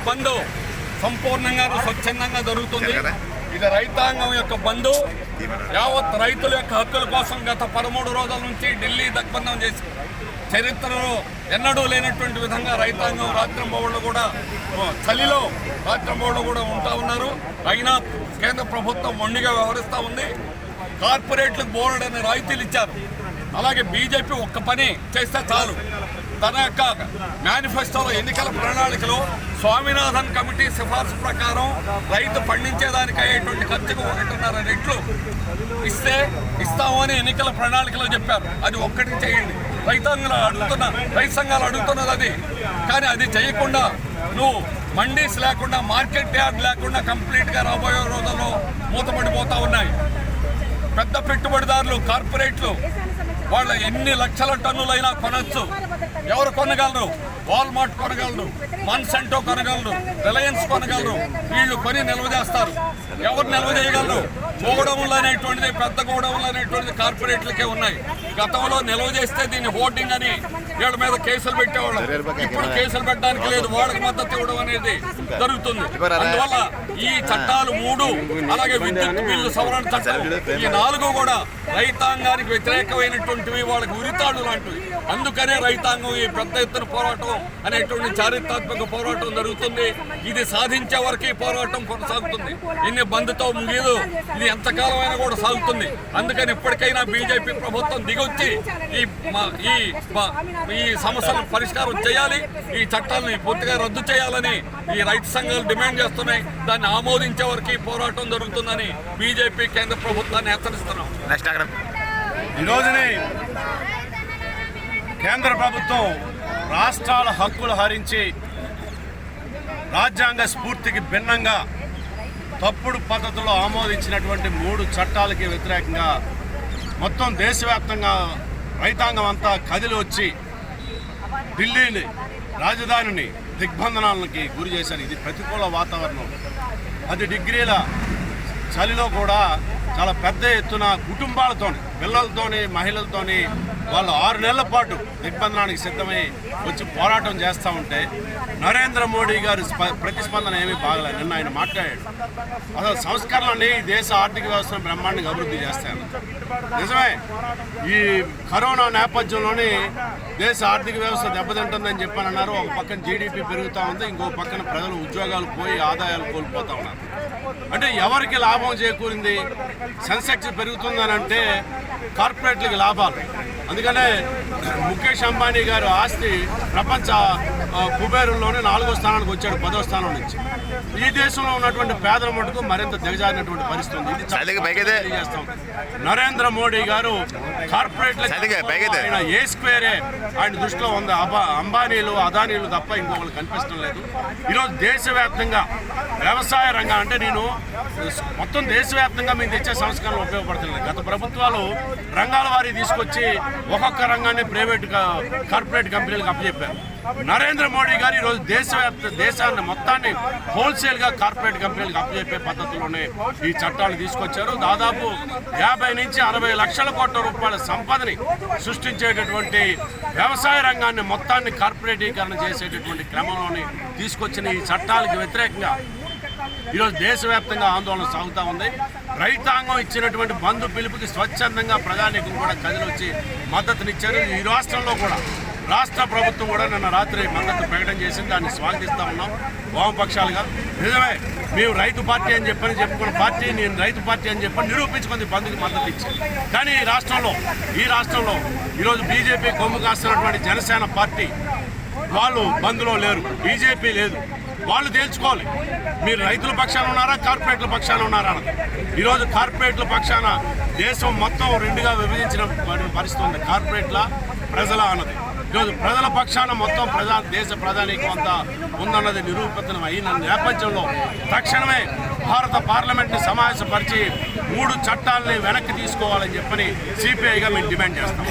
బంద్ సంపూర్ణంగా స్వచ్ఛందంగా జరుగుతుంది. ఇది రైతాంగం యొక్క బంద్. యావత్ రైతుల యొక్క హక్కుల కోసం గత 13 రోజుల నుంచి ఢిల్లీ దిగ్బంధం చేసి చరిత్రలో ఎన్నడూ లేనటువంటి విధంగా రైతాంగం రాత్రింబవళ్ళు కూడా చలిలో రాత్రింబవళ్ళు కూడా ఉంటా ఉన్నారు. అయినా కేంద్ర ప్రభుత్వం మొండిగా వ్యవహరిస్తూ ఉంది. కార్పొరేట్లకు బోర్డు అనే రాయితీలు ఇచ్చారు. అలాగే బీజేపీ ఒక్క పని చేస్తే చాలు. తన యొక్క మేనిఫెస్టోలో ఎన్నికల ప్రణాళికలో స్వామినాథన్ కమిటీ సిఫార్సు ప్రకారం రైతు పండించేదానికి అయ్యేటువంటి ఖర్చుకు 1.5 రెట్లు ఇస్తామని ఎన్నికల ప్రణాళికలో చెప్పారు. అది ఒక్కటి చేయండి. రైతు సంఘాలు అడుగుతున్నది అది. కానీ అది చేయకుండా నువ్వు మండీస్ లేకుండా, మార్కెట్ యార్డ్ లేకుండా కంప్లీట్గా రాబోయే రోజుల్లో మూతపడిపోతూ ఉన్నాయి. పెద్ద పెట్టుబడిదారులు, కార్పొరేట్లు వాళ్ళ ఎన్ని లక్షల టన్నులైనా కొనొచ్చు. ఎవరు కొనగలరు? Walmart కొనగలరు, మాన్సెంటో కొనగలరు, Reliance కొనగలరు. వీళ్ళు కొని నిల్వ చేస్తారు. ఎవరు నిల్వ చేయగలరు? గోడౌన్లు అనేటువంటిది, పెద్ద గోడౌన్లు అనేటువంటిది కార్పొరేట్లకే ఉన్నాయి. గతంలో నిల్వ చేస్తే దీన్ని హోర్డింగ్ అని వీళ్ళ మీద కేసులు పెట్టేవాళ్ళు. ఇప్పుడు కేసులు పెట్టడానికి లేదు. వాళ్ళకి మద్దతు ఇవ్వడం అనేది జరుగుతుంది. అందువల్ల ఈ చట్టాలు 3, అలాగే విద్యుత్ బిల్లు సవరణ చట్టం, ఈ 4 కూడా రైతాంగానికి వ్యతిరేకమైనటువంటివి, వాళ్ళకి ఉరితాడు లాంటివి. అందుకనే రైతాంగం ఈ పెద్ద ఎత్తున పోరాటం అనేటువంటి చారిత్రాత్మక పోరాటం జరుగుతుంది. ఇది సాధించే వరకు ఈ పోరాటం కొనసాగుతుంది. ఇన్ని బంద్తో ముగియదు. ఇది ఎంతకాలమైనా కూడా సాగుతుంది. అందుకని ఇప్పటికైనా బీజేపీ ప్రభుత్వం దిగొచ్చి ఈ సమస్యలను పరిష్కారం చేయాలి. ఈ చట్టాలని పూర్తిగా రద్దు చేయాలని ఈ రైతు సంఘాలు డిమాండ్ చేస్తున్నాయి. దాన్ని ఆమోదించే వరకు ఈ పోరాటం జరుగుతుందని బీజేపీ కేంద్ర ప్రభుత్వాన్ని హెచ్చరిస్తున్నాం. ఈ రోజుని కేంద్ర ప్రభుత్వం రాష్ట్రాల హక్కులు హరించి రాజ్యాంగ స్ఫూర్తికి భిన్నంగా తప్పుడు పద్ధతిలో ఆమోదించినటువంటి 3 చట్టాలకి వ్యతిరేకంగా మొత్తం దేశవ్యాప్తంగా రైతాంగం అంతా కదిలి వచ్చి ఢిల్లీని, రాజధానిని దిగ్బంధనాలకి గురి చేశారు. ఇది ప్రతికూల వాతావరణం. 10 డిగ్రీల చలిలో కూడా చాలా పెద్ద ఎత్తున కుటుంబాలతోని, పిల్లలతోని, మహిళలతోని వాళ్ళు 6 నెలల పాటు దిగ్బంధనానికి సిద్ధమై వచ్చి పోరాటం చేస్తూ ఉంటే నరేంద్ర మోడీ గారు ప్రతిస్పందన ఏమీ బాగలేదు. నిన్న ఆయన మాట్లాడాడు, అసలు సంస్కరణలని దేశ ఆర్థిక వ్యవస్థను బ్రహ్మాండంగా అభివృద్ధి చేస్తాను. నిజమే, ఈ కరోనా నేపథ్యంలోని దేశ ఆర్థిక వ్యవస్థ దెబ్బతింటుందని చెప్పానన్నారు. ఒక పక్కన జీడిపి పెరుగుతూ ఉంది, ఇంకో పక్కన ప్రజలు ఉద్యోగాలు పోయి ఆదాయాలు కోల్పోతూ ఉన్నారు. అంటే ఎవరికి లాభం చేకూరింది? సెన్సెక్స్ పెరుగుతుందని అంటే కార్పొరేట్లకి లాభాలు. అందుకనే ముఖేష్ అంబానీ గారు ఆస్తి ప్రపంచ కుబేరుల్లోనే 4వ స్థానానికి వచ్చాడు, 10వ స్థానం నుంచి. ఈ దేశంలో ఉన్నటువంటి పేదల మటుకు మరింత దిగజారినటువంటి పరిస్థితి ఉంది. నరేంద్ర మోడీ గారు కార్పొరేట్ల ఏ స్క్వేరే ఆయన దృష్టిలో ఉంది. అంబానీలు, అదానీలు తప్ప ఇంకొకరు కనిపించడం లేదు. ఈరోజు దేశవ్యాప్తంగా వ్యవసాయ రంగం అంటే నేను మొత్తం దేశవ్యాప్తంగా మేము తెచ్చే సంస్కరణలు ఉపయోగపడుతున్నాయి. గత ప్రభుత్వాలు రంగాల వారి తీసుకొచ్చి ఒక్కొక్క రంగాన్ని కార్పొరేట్ కంపెనీలకు అప్పచెప్పారు. నరేంద్ర మోడీ గారు ఈరోజు దేశాన్ని మొత్తాన్ని హోల్సేల్గా కార్పొరేట్ కంపెనీలకు అప్పచెప్పే పద్ధతిలోనే ఈ చట్టాలు తీసుకొచ్చారు. దాదాపు 50 నుంచి 60 లక్షల కోట్ల రూపాయల సంపదని సృష్టించేటటువంటి వ్యవసాయ రంగాన్ని మొత్తాన్ని కార్పొరేటీకరణ చేసేటటువంటి క్రమంలోనే తీసుకొచ్చిన ఈ చట్టాలకు వ్యతిరేకంగా ఈరోజు దేశవ్యాప్తంగా ఆందోళన సాగుతూ ఉంది. రైతాంగం ఇచ్చినటువంటి బంధు పిలుపుకి స్వచ్ఛందంగా ప్రజానీకం కూడా కదిలొచ్చి మద్దతునిచ్చారు. ఈ రాష్ట్రంలో కూడా రాష్ట్ర ప్రభుత్వం కూడా నిన్న రాత్రి మద్దతు ప్రకటన చేసింది. దాన్ని స్వాగతిస్తూ ఉన్నాం వామపక్షాలుగా. నిజమే, మేము రైతు పార్టీ అని చెప్పుకున్న పార్టీ, నేను రైతు పార్టీ అని చెప్పని నిరూపించుకుంది, బంధుకి మద్దతు ఇచ్చింది. కానీ ఈ రాష్ట్రంలో ఈరోజు బీజేపీ కొమ్ము కాస్తున్నటువంటి జనసేన పార్టీ వాళ్ళు బంద్లో లేరు, బీజేపీ లేదు. వాళ్ళు తేల్చుకోవాలి, మీరు రైతుల పక్షాన ఉన్నారా, కార్పొరేట్ల పక్షాన ఉన్నారా అని. ఈరోజు కార్పొరేట్ల పక్షాన దేశం మొత్తం 2గా విభజించిన పరిస్థితి ఉంది. కార్పొరేట్ల ప్రజల అన్నది. ఈరోజు ప్రజల పక్షాన మొత్తం దేశ ప్రధానికం అంతా ఉందన్నది నిరూపితం అయిన నేపథ్యంలో తక్షణమే భారత పార్లమెంట్ని సమావేశపరిచి 3 చట్టాలని వెనక్కి తీసుకోవాలని చెప్పని సిపిఐగా మేము డిమాండ్ చేస్తాం.